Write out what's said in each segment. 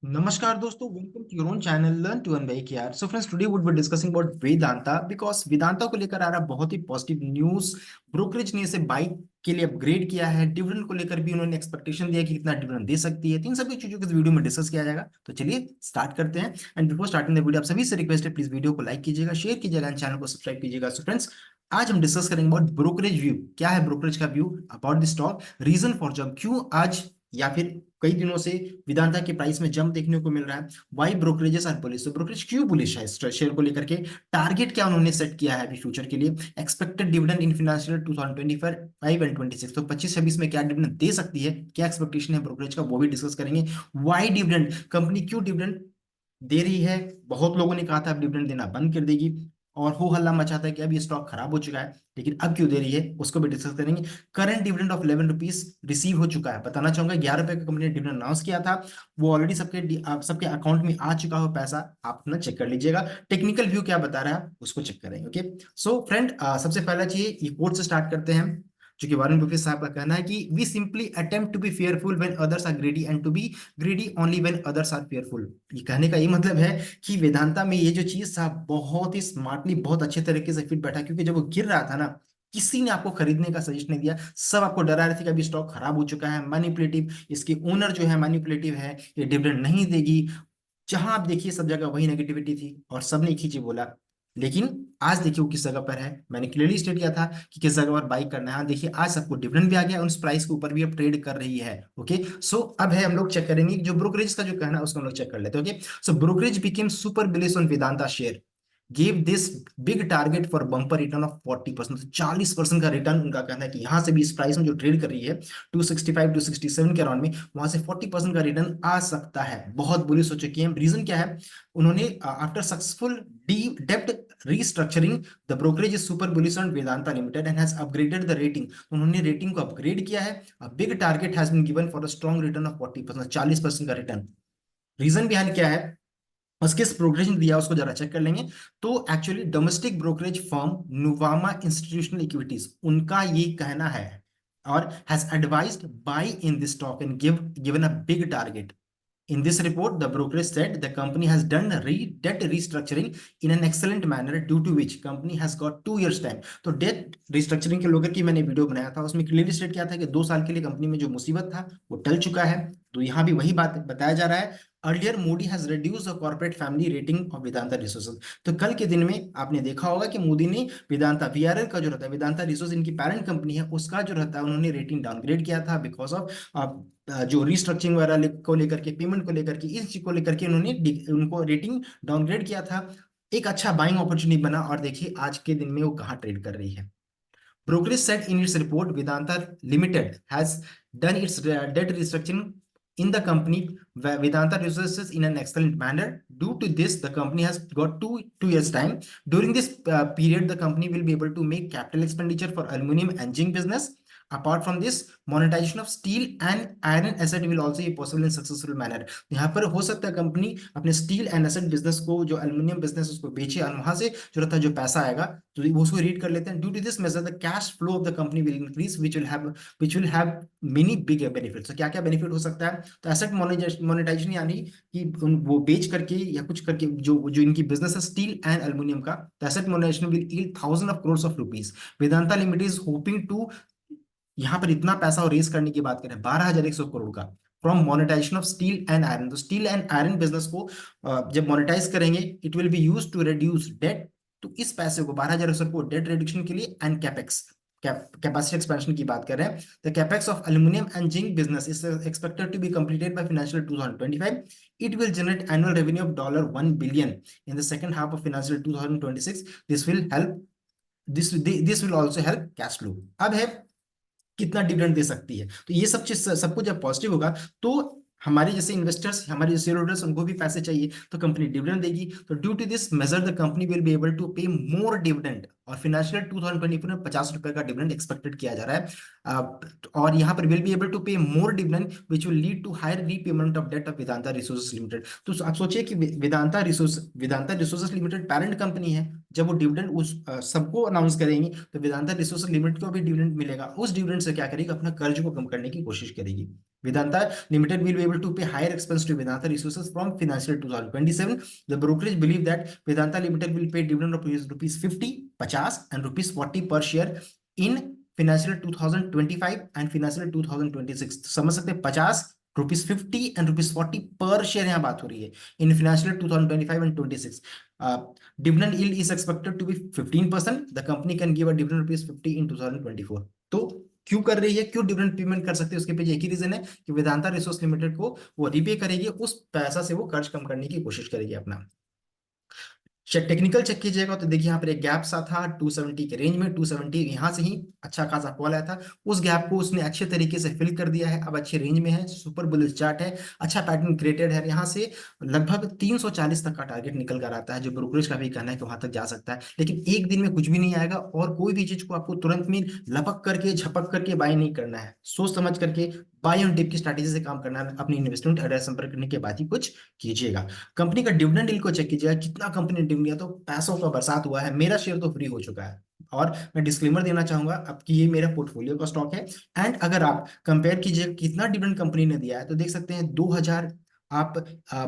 नमस्कार दोस्तों, welcome to your own channel learn to earn by KR. So friends, today would be discussing about Vedanta because Vedanta को लेकर आ रहा बहुत ही पॉजिटिव न्यूज। ब्रोकरेज ने इसे बाई के लिए अपग्रेड किया है। डिविडेंड को लेकर भी उन्होंने एक्सपेक्टेशन दिया कि कितना डिविडेंड दे सकती है। तीन सभी चीजों को इस वीडियो में डिस्कस किया जाएगा। तो चलिए स्टार्ट करते हैं। And before starting the video, आप सभी से रिक्वेस्ट है, प्लीज वीडियो को लाइक कीजिएगा, शेयर कीजिएगा एंड चैनल को सब्सक्राइब कीजिएगा। सो फ्रेंड्स, आज हम डिस्कस करेंगे अबाउट ब्रोकरेज व्यू। क्या है ब्रोकरेज का view about the stock, reason for jump, क्यों आज या फिर कई दिनों से वेदांता के प्राइस में जंप देखने को मिल रहा है। वाई ब्रोकरेजेस आर बुलिश, तो ब्रोकरेज क्यों बुलिश है इस शेयर को लेकर के, टारगेट क्या उन्होंने सेट किया है अभी फ्यूचर के लिए, expected dividend in financial 2025 and 26, तो 25-26 में क्या डिविडेंड दे सकती है, क्या एक्सपेक्टेशन है ब्रोकरेज का, वो भी डिस्कस करेंगे। वाई डिविडेंड, कंपनी क्यों डिविडेंड दे रही है। बहुत लोगों ने कहा था अब डिविडेंड देना बंद कर देगी और हो हल्ला मचा था कि अब ये स्टॉक खराब हो चुका है, लेकिन अब क्यों दे रही है उसको भी डिस्कस करेंगे। Current dividend of 11 rupees receive हो चुका है। बताना चाहूंगा 11 रुपए का कंपनी ने डिविडेंड अनाउंस किया था, वो ऑलरेडी सबके अकाउंट में आ चुका हो पैसा। आप अपना चेक कर लीजिएगा। टेक्निकल व्यू क्या बता रहा है उसको चेक करेंगे। ओके, सो फ्रेंड, सबसे पहला चाहिए ये कोट से स्टार्ट करते हैं, जो कि वारेन बुफेट साहब का कहना है कि we simply attempt to be fearful when others are greedy and to be greedy only when others are fearful. ये कहने का ये मतलब है कि वेदांता में ये जो चीज था बहुत ही स्मार्टली, बहुत अच्छे तरीके से फिट बैठा, क्योंकि जब वो गिर रहा था ना, किसी ने आपको खरीदने का सजेशन नहीं दिया। सब आपको डरा रहे थे कि अभी स्टॉक खराब हो चुका है, मैनिपुलेटिव, इसके ओनर जो है मैनिपुलेटिव है, ये डिविडेंड नहीं देगी। जहां आप देखिए सब जगह वही नेगेटिविटी थी और सबने एक ही चीज बोला। लेकिन आज देखिए वो किस जगह पर है। मैंने क्लियरली स्टेट किया था कि किस जगह पर बाई करना है। हाँ, देखिए आज सबको डिविडेंड भी आ गया और उस प्राइस के ऊपर भी अब ट्रेड कर रही है। ओके, सो अब है हम लोग चेक करेंगे जो ब्रोकरेज का जो कहना है उसको हम लोग चेक कर लेते हैं। Okay, so brokerage became super bullish on Vedanta share, give this big target for bumper return of 40%, तो 40% का रिटर्न उनका कहना है कि यहां से भी इस प्राइस में जो ट्रेड कर रही है 265 267 के अराउंड में, वहां से 40% का रिटर्न आ सकता है। बहुत बुलिश हो चुकी है। रीजन क्या है, उन्होंने आफ्टर सक्सेसफुल डी डेप्ट restructuring the brokerage is super bullish on Vedanta Limited and has upgraded the rating, तो उन्होंने रेटिंग को अपग्रेड किया है। a big target has been given for a strong return of 40%, 40% का रिटर्न। रीजन बिहाइंड क्या है, उसके प्रोग्रेशन दिया उसको जरा चेक कर लेंगे। तो actually domestic brokerage firm Nuvama institutional equities, उनका ये कहना है और has advised buy in this stock and given a big target. In this report, the brokerage said the company has done debt restructuring in an excellent manner, due to which company has got 2 years time। तो date restructuring के लेकर की मैंने video बनाया था, उसमें clearly state किया था कि 2 साल के लिए कंपनी में जो मुसीबत था वो टल चुका है। तो यहाँ भी वही बात बताया जा रहा है। Earlier Modi has reduce the corporate family rating of Vedanta resources, तो कल के दिन में आपने देखा होगा कि मोदी ने वेदांता वीआरएल का जो रहता है, वेदांता रिसोर्स इनकी पैरेंट कंपनी है, उसका जो रहता है उन्होंने रेटिंग डाउनग्रेड किया था बिकॉज ऑफ जो रिस्ट्रक्चरिंग वगैरह को लेकर के, पेमेंट को लेकर के, इस चीज को लेकर के उन्होंने उनको रेटिंग डाउनग्रेड किया था। एक अच्छा बाइंग अपॉर्चुनिटी बना और देखिए आज के दिन में वो कहाँ ट्रेड कर रही है। Progress said in its report, Vedanta Limited has done its debt restructuring in the company Vedanta Resources in an excellent manner. Due to this, the company has got two years time. During this period, the company will be able to make capital expenditure for aluminum and zinc business. Apart from this, monetization of steel and iron asset will also be possible in successful manner। यहाँ पर हो सकता है company अपने steel and asset business को, जो aluminium business उसको बेचे और वहां से जो रहता है जो पैसा आएगा तो वो उसको रीड कर लेते हैं। Due to this major the cash flow of the company will increase which will have many big benefits. तो क्या क्या बेनिफिट हो सकता है, तो एसेट मोनेटाइजेशन, यानी कि वो बेच करके या कुछ करके जो जो इनकी बिजनेस है स्टील एंड एल्यूमिनियम का, तो asset monetisation will yield thousand of crore of rupees. Vedanta limited is hoping to, यहाँ पर इतना पैसा और रेस करने की बात करें 12,100 करोड़ का, from monetisation of steel and iron. तो स्टील एंड आयरन बिजनेस को जब मोनेटाइज करेंगे, it will be use to reduce debt. तो इस पैसे को 12,100 को डेट रिडक्शन के लिए एंड कैपेक्स, कैपेसिटी एक्सपेंशन की बात कर रहे हैं। The capex of aluminium and zinc business is expected to be completed by financial 2025। It will generate annual revenue of $1 billion in the second half of financial 2026। This will help, this will also help cash flow. अब है कितना dividend दे सकती है, तो ये सब चीज सब कुछ जब पॉजिटिव होगा तो हमारे जैसे इन्वेस्टर्स, हमारे जैसे शेयर होल्डर्स, उनको भी पैसे चाहिए, तो कंपनी डिविडेंड देगी। तो due to this major the company will be able to pay more dividend, और फाइनेंशियल 2024 में 50 रुपए का डिविडेंड एक्सपेक्टेड किया जा रहा है। और यहाँ पर will be able to pay more dividend which will lead to higher repayment of debt of Vedanta resources limited. तो आप सोचिए कि Vedanta resources limited parent company है, जब वो डिविडेंड उस सबको अनाउंस करेंगी तो वेदांता रिसोर्सेज लिमिटेड को भी डिविडेंड मिलेगा। उस डिविडेंड से क्या करेगी, अपना कर्ज को कम करने की कोशिश करेगी। Vedanta Limited will be able to pay higher expense to Vedanta Resources from financial 2027. The brokerage believe that Vedanta Limited will pay dividend of rupees 50, 50 and rupees 40 per share in financial 2025 and financial 2026. समझ सकते हैं, 50 rupees 50 and rupees 40 पर share यहाँ बात हो रही है in financial 2025 and 26. Dividend yield is expected to be 15%. The company can give a dividend rupees 50 in 2024. तो क्यों कर रही है, क्यों डिविडेंड पेमेंट कर सकते हैं, उसके पीछे एक ही रीजन है कि वेदांता रिसोर्स लिमिटेड को वो रिपे करेगी, उस पैसा से वो कर्ज कम करने की कोशिश करेगी अपना. टेक्निकल चेक कीजिएगा तो देखिए यहाँ पर एक गैप सा था 270 के रेंज में. 270 यहाँ से ही अच्छा खासा कॉल आया था, उस गैप को उसने अच्छे तरीके से फिल कर दिया है, अब अच्छे रेंज में है, सुपर बुलिश चार्ट है, अच्छा पैटर्न क्रिएटेड है. यहाँ से लगभग 340 तक का टारगेट निकल कर आता है, जो ब्रोकरेज का भी कहना है कि वहां तक जा सकता है. लेकिन एक दिन में कुछ भी नहीं आएगा और कोई भी चीज को आपको तुरंत में लपक करके झपक करके बाय नहीं करना है, सोच समझ करके बाय ऑन डिप की स्ट्रैटेजी से काम करना है. अपनी इन्वेस्टमेंट एड्रेस संपर्क करने के बाद ही कुछ कीजिएगा. कंपनी का डिविडेंड यील्ड को चेक कीजिएगा, कितना कंपनी ने डिविडेंड दिया, तो पैसों का बरसात हुआ है. मेरा शेयर तो फ्री हो चुका है. और मैं डिस्क्लेमर देना चाहूंगा अब कि ये मेरा पोर्टफोलियो का स्टॉक है. एंड अगर आप कंपेयर कीजिए कितना डिविडेंड कंपनी ने दिया है तो देख सकते हैं 2000, आप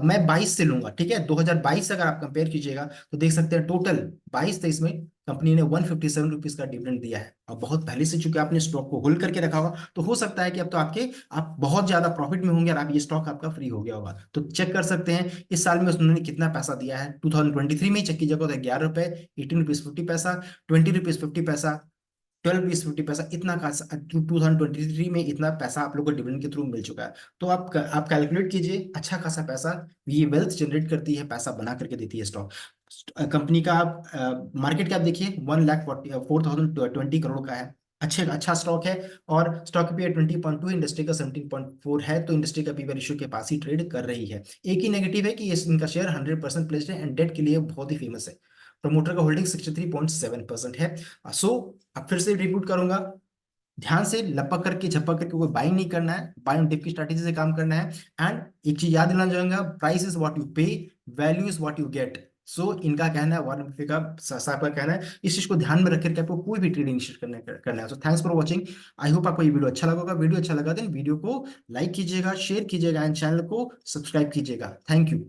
मैं 22 से लूंगा, ठीक है, 2022 से अगर आप कंपेयर कीजिएगा तो देख सकते हैं टोटल 22-23 में कंपनी ने 157 रुपीज का डिविडेंड दिया है. और बहुत पहले से चूंकि आपने स्टॉक को होल्ड करके रखा होगा तो हो सकता है कि अब तो आप बहुत ज्यादा प्रॉफिट में होंगे और आप ये स्टॉक आपका फ्री हो गया होगा. तो चेक कर सकते हैं इस साल में उन्होंने कितना पैसा दिया है. 2023 में चेक कीजिएगा तो 11 रुपए 18 रुपीज 50 पैसा, 20 रुपीज 50 पैसा, 12 रुपीज 50 पैसा, इतना का 2023 में इतना पैसा आप लोग को डिविडेंड के थ्रू मिल चुका है. तो आप कैलकुलेट कीजिए, अच्छा खासा पैसा ये वेल्थ जनरेट करती है, पैसा बना करके देती है स्टॉक. कंपनी का आप मार्केट कैप देखिए 1,04,020 करोड़ का है. अच्छा स्टॉक है और स्टॉक पी 20.2, इंडस्ट्री का 17.4 है, तो इंडस्ट्री का पीवी रेशियो के पास ही ट्रेड कर रही है. एक ही नेगेटिव है कि इनका शेयर 100% प्लेस्ड है एंड डेट के लिए बहुत ही फेमस है. प्रमोटर का होल्डिंग 63.7% है. सो अब फिर से रिपीट करूंगा, ध्यान से लपक करके झपक करके कोई बाइंग नहीं करना है, बाइंग डिप की स्ट्रैटेजी से काम करना है. एंड एक चीज याद दिलाना चाहूंगा, price is what you pay, value is what you get. So इनका कहना है, वॉरेन बफेट का साहब का कहना है, इस चीज को ध्यान में रख करके आपको कोई भी ट्रेड इनिशिएट करना है. So thanks for watching. I hope आपको ये वीडियो अच्छा लगा होगा. वीडियो अच्छा लगा देन वीडियो को लाइक कीजिएगा, शेयर कीजिएगा एंड चैनल को सब्सक्राइब कीजिएगा. Thank you.